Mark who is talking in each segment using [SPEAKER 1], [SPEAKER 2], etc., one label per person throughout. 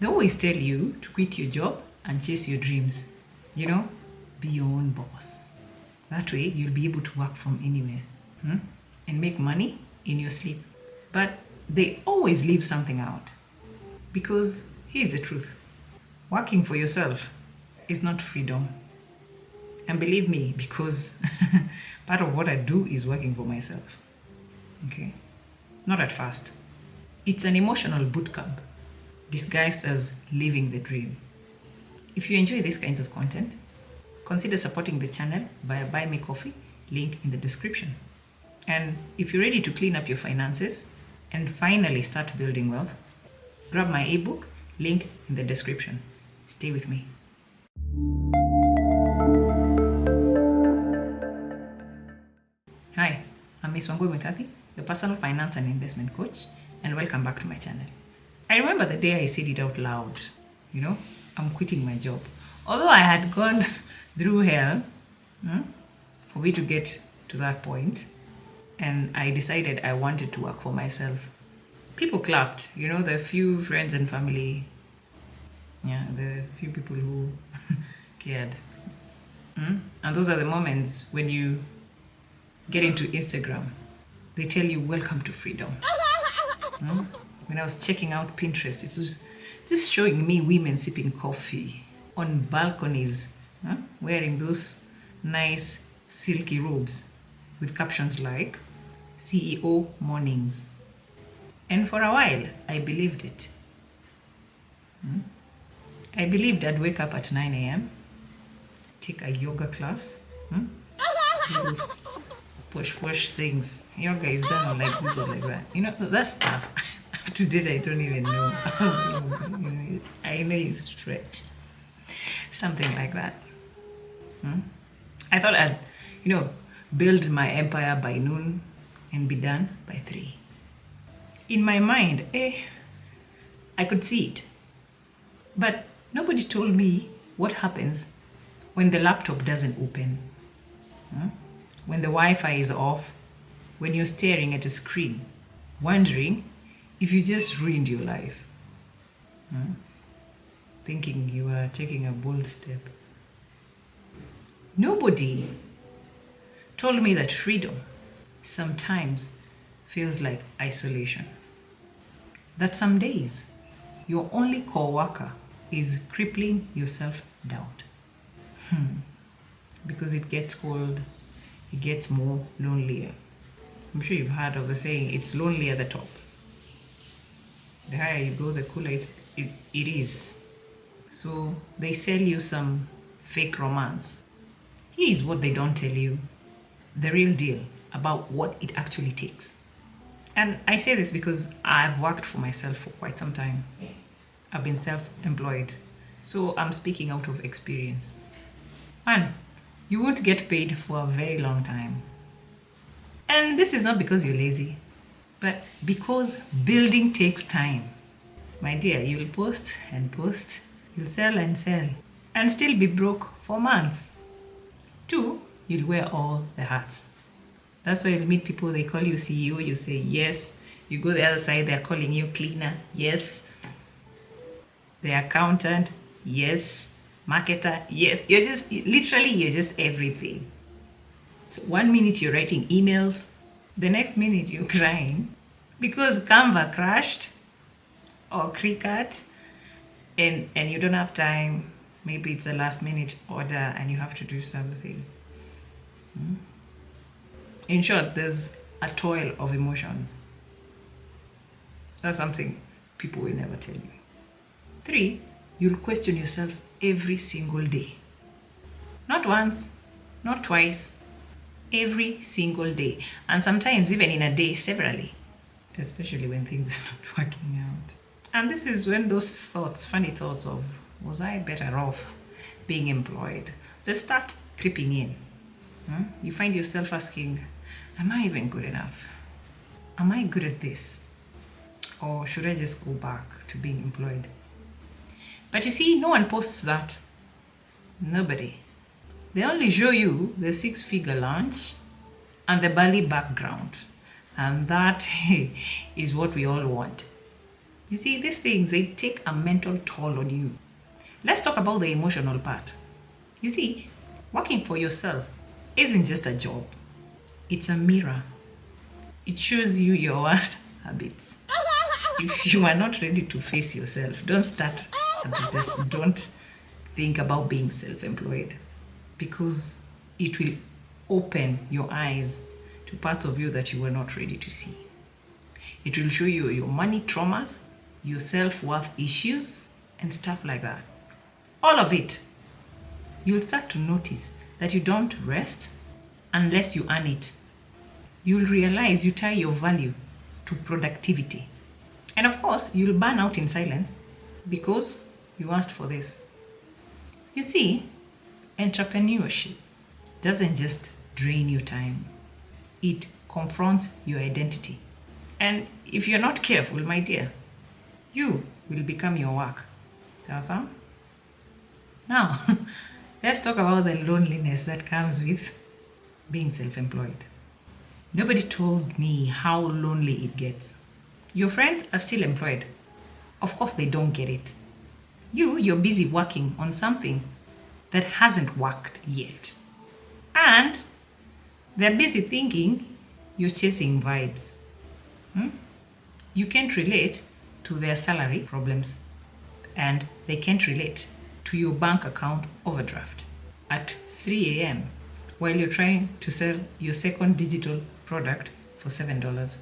[SPEAKER 1] They always tell you to quit your job and chase your dreams. Be your own boss. That way, you'll be able to work from anywhere, and make money in your sleep. But they always leave something out. Because here's the truth: working for yourself is not freedom. And believe me, because part of what I do is working for myself. Okay? Not at first. It's an emotional bootcamp disguised as living the dream. If you enjoy these kinds of content, consider supporting the channel via Buy Me Coffee, link in the description. And if you're ready to clean up your finances and finally start building wealth, grab my ebook, link in the description. Stay with me. Hi, I'm Miss Wangui Mutati, your personal finance and investment coach, and welcome back to my channel. I remember the day I said it out loud, I'm quitting my job. Although I had gone through hell for me to get to that point, and I decided I wanted to work for myself. People clapped, the few friends and family, the few people who cared. And those are the moments when you get into Instagram, they tell you welcome to freedom. When I was checking out Pinterest, it was just showing me women sipping coffee on balconies, wearing those nice silky robes with captions like CEO mornings. And for a while, I believed it. I believed I'd wake up at 9 a.m., take a yoga class, do those push things. Yoga is done like this or like that. That stuff. Up to date, I don't even know. I know you stretch. Something like that. I thought I'd, build my empire by noon and be done by 3. In my mind, I could see it. But nobody told me what happens when the laptop doesn't open. When the Wi-Fi is off, when you're staring at a screen, wondering if you just ruined your life, thinking you are taking a bold step. Nobody told me that freedom sometimes feels like isolation. That some days, your only co-worker is crippling your self-doubt. Because it gets cold, it gets more lonelier. I'm sure you've heard of the saying, it's lonely at the top. The higher you go, the cooler it is. So they sell you some fake romance. Here is what they don't tell you, the real deal about what it actually takes. And I say this because I've worked for myself for quite some time. I've been self-employed, so I'm speaking out of experience. 1, you won't get paid for a very long time. And this is not because you're lazy, but because building takes time. My dear, you'll post and post, you'll sell and sell, and still be broke for months. 2, you'll wear all the hats. That's why you'll meet people, they call you CEO, you say yes. You go the other side, they're calling you cleaner, yes. The accountant, yes. Marketer, yes. You're just everything. So 1 minute you're writing emails, the next minute you're crying because Canva crashed or Cricut and you don't have time. Maybe it's a last minute order and you have to do something. In short, there's a toil of emotions. That's something people will never tell you. 3, you'll question yourself every single day. Not once, not twice, every single day. And sometimes even in a day, severally. Especially when things are not working out. And this is when those thoughts, funny thoughts of, was I better off being employed? They start creeping in. You find yourself asking, am I even good enough? Am I good at this? Or should I just go back to being employed? But you see, no one posts that. Nobody. They only show you the 6-figure launch and the Bali background. And that is what we all want. You see, these things, they take a mental toll on you. Let's talk about the emotional part. You see, working for yourself isn't just a job, it's a mirror. It shows you your worst habits. If you are not ready to face yourself, don't start a business. Don't think about being self employed because it will open your eyes to parts of you that you were not ready to see. It will show you your money traumas, your self worth issues, and stuff like that. All of it. You'll start to notice that you don't rest unless you earn it. You'll realize you tie your value to productivity. And of course, you'll burn out in silence because you asked for this. You see, entrepreneurship doesn't just drain your time, it confronts your identity. And if you're not careful, my dear, you will become your work. Awesome? Now, let's talk about the loneliness that comes with being self employed. Nobody told me how lonely it gets. Your friends are still employed. Of course, they don't get it. You're busy working on something that hasn't worked yet. And they're busy thinking you're chasing vibes. You can't relate to their salary problems, and they can't relate to your bank account overdraft at 3 a.m. while you're trying to sell your second digital product for $7.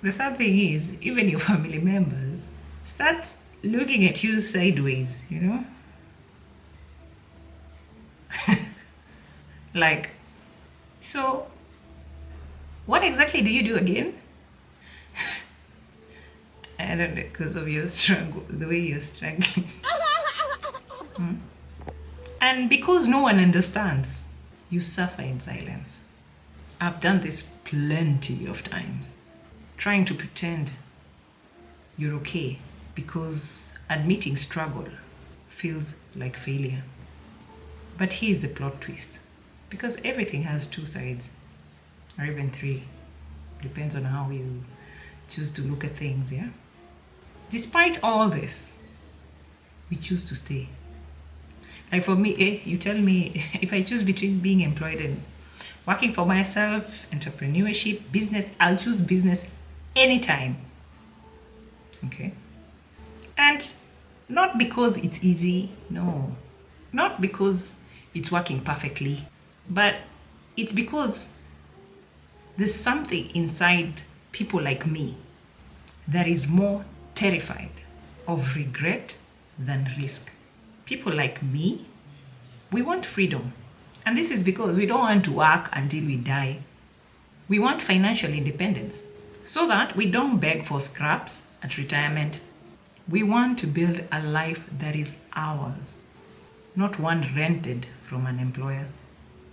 [SPEAKER 1] The sad thing is, even your family members start looking at you sideways, you know? Like, so what exactly do you do again? I don't know, because of your struggle, the way you're struggling. And because no one understands, you suffer in silence. I've done this plenty of times, trying to pretend you're okay because admitting struggle feels like failure. But here's the plot twist, because everything has two sides, or even three. Depends on how you choose to look at things, yeah? Despite all this, we choose to stay. Like for me, you tell me if I choose between being employed and working for myself, entrepreneurship, business, I'll choose business anytime. Okay? And not because it's easy, no. Not because it's working perfectly, but it's because there's something inside people like me that is more terrified of regret than risk. People like me, we want freedom. And this is because we don't want to work until we die. We want financial independence so that we don't beg for scraps at retirement. We want to build a life that is ours, not one rented from an employer.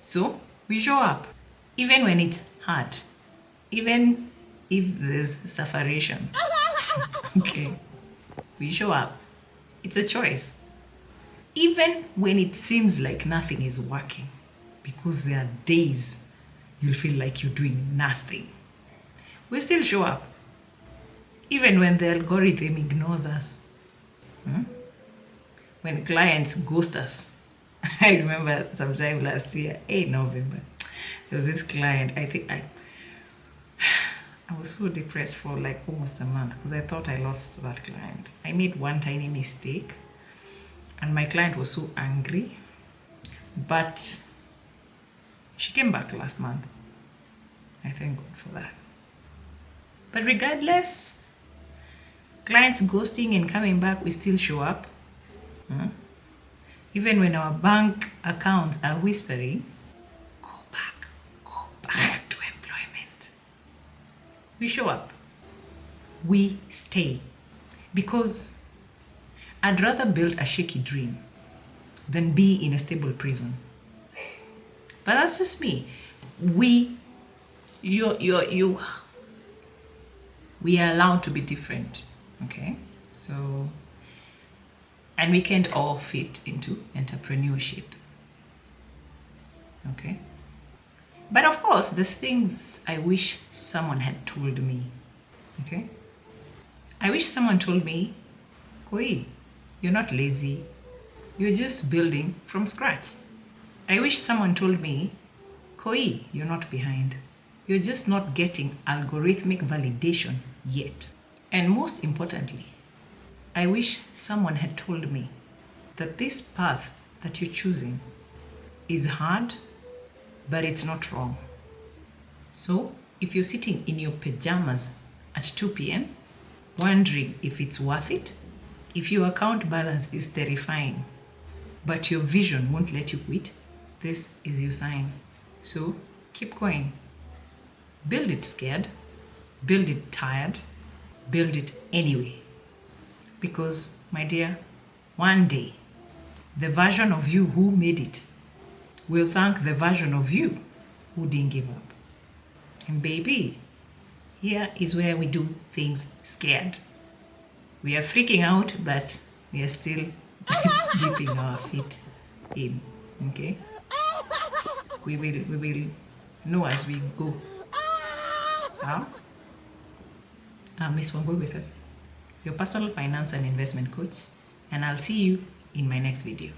[SPEAKER 1] So we show up, even when it's hard, even if there's sufferation. Okay, we show up. It's a choice. Even when it seems like nothing is working, because there are days you'll feel like you're doing nothing, we still show up. Even when the algorithm ignores us. When clients ghost us. I remember sometime last year, November, there was this client, I was so depressed for like almost a month because I thought I lost that client. I made one tiny mistake and my client was so angry, but she came back last month. I thank God for that. But regardless, clients ghosting and coming back, we still show up. Even when our bank accounts are whispering, go back to employment. We show up. We stay. Because I'd rather build a shaky dream than be in a stable prison. But that's just me. We are allowed to be different. Okay? So, and we can't all fit into entrepreneurship. Okay? But of course, there's things I wish someone had told me. Okay? I wish someone told me, Koi, you're not lazy. You're just building from scratch. I wish someone told me, Koi, you're not behind. You're just not getting algorithmic validation yet. And most importantly, I wish someone had told me that this path that you're choosing is hard, but it's not wrong. So if you're sitting in your pajamas at 2 p.m., wondering if it's worth it, if your account balance is terrifying, but your vision won't let you quit, this is your sign. So keep going. Build it scared, build it tired, build it anyway. Because, my dear, one day, the version of you who made it will thank the version of you who didn't give up. And baby, here is where we do things scared. We are freaking out, but we are still dipping our feet in. Okay? We will know as we go. I'm Miss Wangui with her, your personal finance and investment coach, and I'll see you in my next video.